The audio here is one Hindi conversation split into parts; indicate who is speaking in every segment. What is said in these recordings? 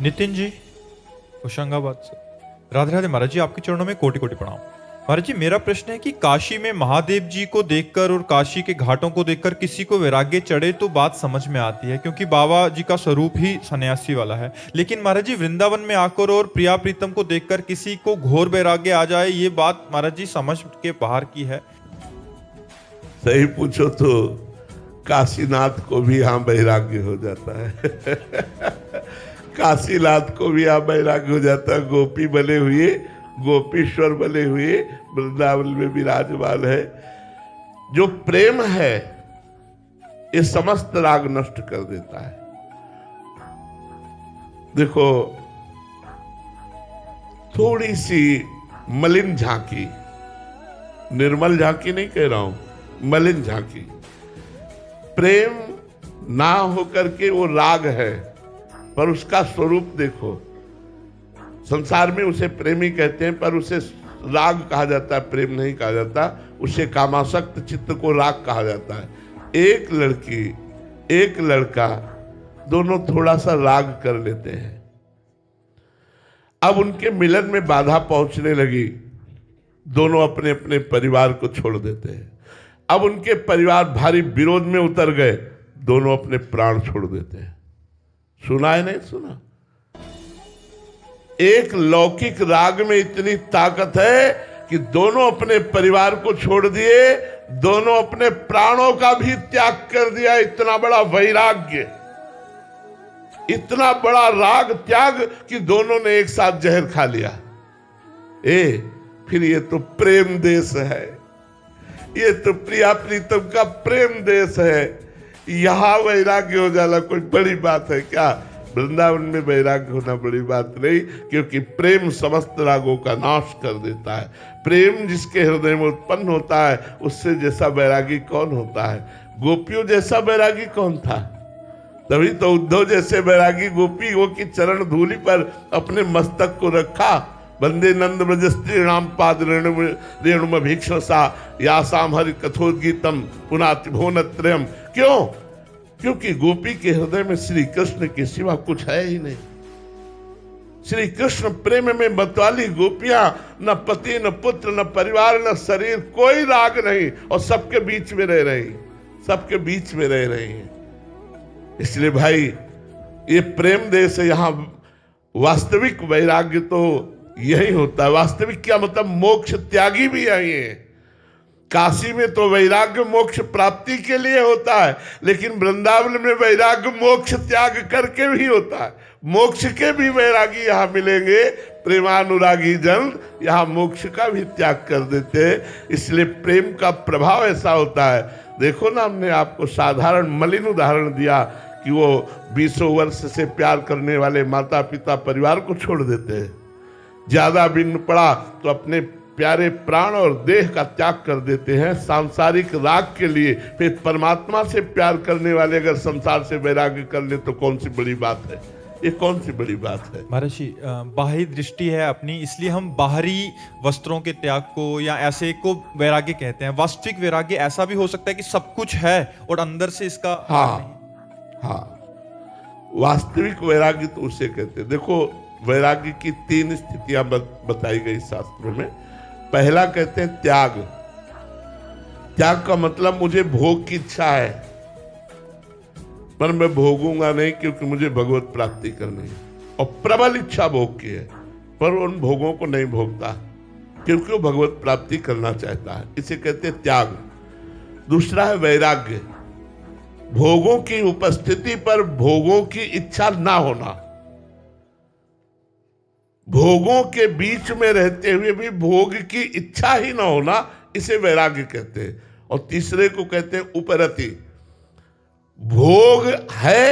Speaker 1: नितिन जी होशंगाबाद से। राधे राधे महाराज जी, आपके चरणों में कोटि कोटि प्रणाम। महाराज जी, मेरा प्रश्न है कि काशी में महादेव जी को देखकर और काशी के घाटों को देखकर किसी को वैराग्य चढ़े तो बात समझ में आती है, क्योंकि बाबा जी का स्वरूप ही सन्यासी वाला है। लेकिन महाराज जी, वृंदावन में आकर और प्रिया प्रीतम को देखकर किसी को घोर वैराग्य आ जाए, ये बात महाराज जी समझ के बाहर की है।
Speaker 2: सही पूछो तो काशीनाथ को भी यहाँ वैराग्य हो जाता है। काशीनाथ को भी यहाँ वैराग्य हो जाता है। गोपी बने हुए, गोपीश्वर बने हुए वृंदावन में विराजमान है। जो प्रेम है ये समस्त राग नष्ट कर देता है। देखो, थोड़ी सी मलिन झांकी, निर्मल झांकी नहीं कह रहा हूं, मलिन झांकी, प्रेम ना होकर के वो राग है, पर उसका स्वरूप देखो। संसार में उसे प्रेमी कहते हैं, पर उसे राग कहा जाता है, प्रेम नहीं कहा जाता। उसे कामासक्त चित्त को राग कहा जाता है। एक लड़की एक लड़का दोनों थोड़ा सा राग कर लेते हैं। अब उनके मिलन में बाधा पहुंचने लगी, दोनों अपने अपने परिवार को छोड़ देते हैं। अब उनके परिवार भारी विरोध में उतर गए, दोनों अपने प्राण छोड़ देते हैं। सुना है नहीं सुना? एक लौकिक राग में इतनी ताकत है कि दोनों अपने परिवार को छोड़ दिए, दोनों अपने प्राणों का भी त्याग कर दिया। इतना बड़ा वैराग्य, इतना बड़ा राग त्याग कि दोनों ने एक साथ जहर खा लिया। फिर ये तो प्रेम देश है, ये तो प्रिया प्रीतम का प्रेम देश है। यहां वैराग्य हो जाना कोई बड़ी बात है क्या? वृंदावन में वैराग्य होना बड़ी बात नहीं, क्योंकि प्रेम समस्त रागों का नाश कर देता है। प्रेम जिसके हृदय में उत्पन्न होता है, उससे जैसा वैरागी कौन होता है? गोपियों जैसा वैरागी कौन था? तभी तो उद्धव जैसे वैरागी गोपियों की चरण धूलि पर अपने मस्तक को रखा। वंदे नंद ब्रज स्त्रीणाम पाद रेणुम भीक्षसा यासाम हरि कथोद्गीतम पुनाति भुवनत्रयम्। क्यों? क्योंकि गोपी के हृदय में श्री कृष्ण के सिवा कुछ है ही नहीं। श्री कृष्ण प्रेम में मतवाली गोपियां, न पति न पुत्र न परिवार न शरीर, कोई राग नहीं, और सबके बीच में रह रही, सबके बीच में रह रही है। इसलिए भाई, ये प्रेम देश है। यहाँ वास्तविक वैराग्य तो यही होता है। वास्तविक क्या मतलब? मोक्ष त्यागी भी यही है। काशी में तो वैराग्य मोक्ष प्राप्ति के लिए होता है, लेकिन वृंदावन में वैराग्य मोक्ष त्याग करके भी होता है। मोक्ष के भी वैरागी यहाँ मिलेंगे। प्रेमानुरागी जन यहाँ मोक्ष का भी त्याग कर देते हैं। इसलिए प्रेम का प्रभाव ऐसा होता है। देखो ना, हमने आपको साधारण मलिन उदाहरण दिया कि वो 20 वर्ष से प्यार करने वाले माता पिता परिवार को छोड़ देते हैं। ज्यादा बिन पड़ा तो अपने प्यारे प्राण और देह का त्याग कर देते हैं सांसारिक राग के लिए। फिर परमात्मा से प्यार करने वाले अगर संसार से वैराग्य कर ले तो कौन सी बड़ी बात है? ये कौन सी बड़ी बात है?
Speaker 1: महाराज जी, बाहरी दृष्टि है अपनी, इसलिए हम बाहरी वस्त्रों के त्याग को या ऐसे को वैराग्य कहते हैं। वास्तविक वैराग्य ऐसा भी हो सकता है कि सब कुछ है और अंदर से इसका
Speaker 2: हाँ, वास्तविक वैराग्य तो उसे कहते हैं। देखो, वैराग्य की 3 स्थितियां बताई गई शास्त्रों में। पहला कहते हैं त्याग। त्याग का मतलब मुझे भोग की इच्छा है, पर मैं भोगूंगा नहीं क्योंकि मुझे भगवत प्राप्ति करनी है। और प्रबल इच्छा भोग की है, पर उन भोगों को नहीं भोगता क्योंकि वो भगवत प्राप्ति करना चाहता है। इसे कहते हैं त्याग। दूसरा है वैराग्य। भोगों की उपस्थिति पर भोगों की इच्छा ना होना, भोगों के बीच में रहते हुए भी भोग की इच्छा ही ना होना, इसे वैराग्य कहते हैं। और तीसरे को कहते हैं उपरति। भोग है,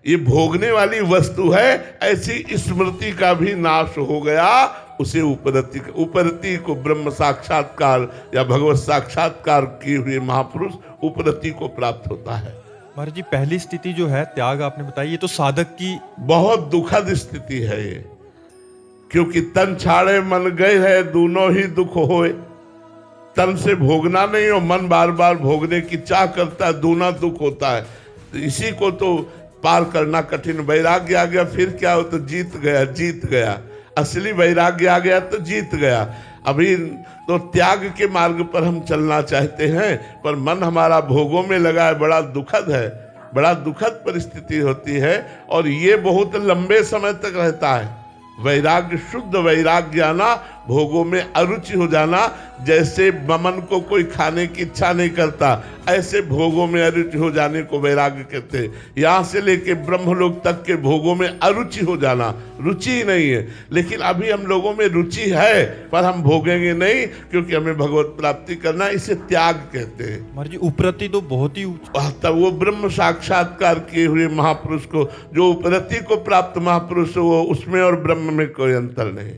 Speaker 2: ये भोगने वाली वस्तु है, ऐसी स्मृति का भी नाश हो गया, उसे उपरति। उपरति को ब्रह्म साक्षात्कार या भगवत साक्षात्कार किए हुए महापुरुष उपरति को प्राप्त होता है।
Speaker 1: महाराज जी, पहली स्थिति जो है त्याग आपने बताई, ये तो साधक की
Speaker 2: बहुत दुखद स्थिति है ये, क्योंकि तन छाड़े मन गए है, दोनों ही दुख होए। तन से भोगना नहीं और मन बार बार भोगने की चाह करता है, दूना दुख होता है। इसी को तो पार करना कठिन। वैराग्य आ गया फिर क्या हो, तो जीत गया, जीत गया। असली वैराग्य आ गया तो जीत गया। अभी तो त्याग के मार्ग पर हम चलना चाहते हैं, पर मन हमारा भोगों में लगा है। बड़ा दुखद है, बड़ा दुखद परिस्थिति होती है, और ये बहुत लंबे समय तक रहता है। वैराग्य, शुद्ध वैराग्य आना, भोगों में अरुचि हो जाना। जैसे बमन को कोई खाने की इच्छा नहीं करता, ऐसे भोगों में अरुचि हो जाने को वैराग्य कहते हैं। यहाँ से लेके ब्रह्मलोक तक के भोगों में अरुचि हो जाना, रुचि ही नहीं है। लेकिन अभी हम लोगों में रुचि है, पर हम भोगेंगे नहीं, क्योंकि हमें भगवत प्राप्ति करना, इसे त्याग कहते हैं।
Speaker 1: महाराज जी उपरति तो बहुत ही
Speaker 2: तब वो ब्रह्म साक्षात्कार किए हुए महापुरुष को, जो उपरति को प्राप्त महापुरुष, वो उसमें और ब्रह्म में कोई अंतर नहीं।